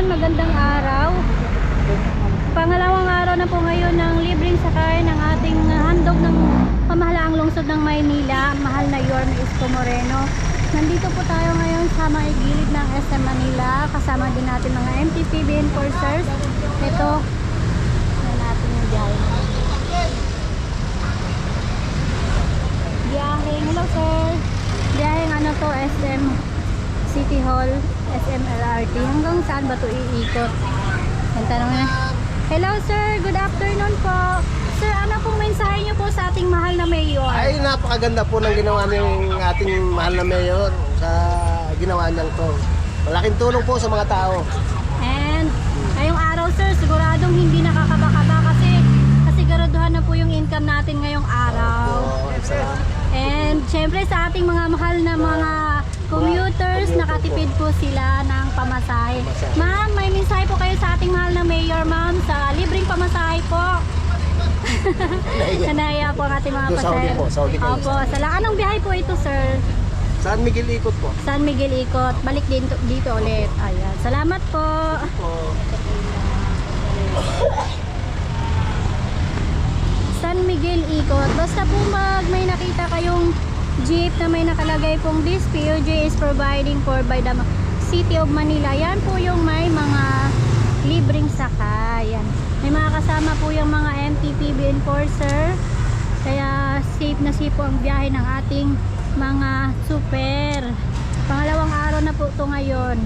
everyone, magandang araw. Pangalawang araw na po ngayon ng libreng sakay ng ating handog ng pamahalaang lungsod ng Maynila, mahal na Yorme Isko Moreno. Nandito po tayo ngayon sa may gilid ng SM Manila, kasama din natin mga MTPB enforcers. Ito, na natin yung biyahe. Biyaheng, hello sir. Biyaheng ano to, SM City Hall, SM LRT. Hanggang saan ba to iikot? Ang tanong na. Hello sir, good afternoon po. Sir, ano pong mensahe niyo po sa ating mahal na mayor? Ay, napakaganda po ng ginawa ng ating mahal na mayor sa ginawa niyang to. Malaking tulong po sa mga tao. And ngayong araw sir, siguradong hindi nakakabaka kasi siguraduhan na po yung income natin ngayong araw. And syempre sa ating mga mahal na mga commuters, nakatipid po sila ng pamasahe. Ma'am, may mensahe po kayo sa ating mahal na mayor, ma'am, sa libreng pamasahe po. Kanaya po ang ating mga Saudi po, Saudi kayo. Opo, anong biyahe po ito, sir? San Miguel ikot po. San Miguel ikot. Balik dito ulit. Ayan. Salamat po. San Miguel ikot. Basta po may nakita kayong jeep na may nakalagay pong this POJ is providing for by the City of Manila. Yan po yung may mga libreng sakay. Yan. May mga kasama po yung mga MTPB enforcer. Kaya safe na safe po ang biyahe ng ating mga super. Pangalawang araw na po ito ngayon.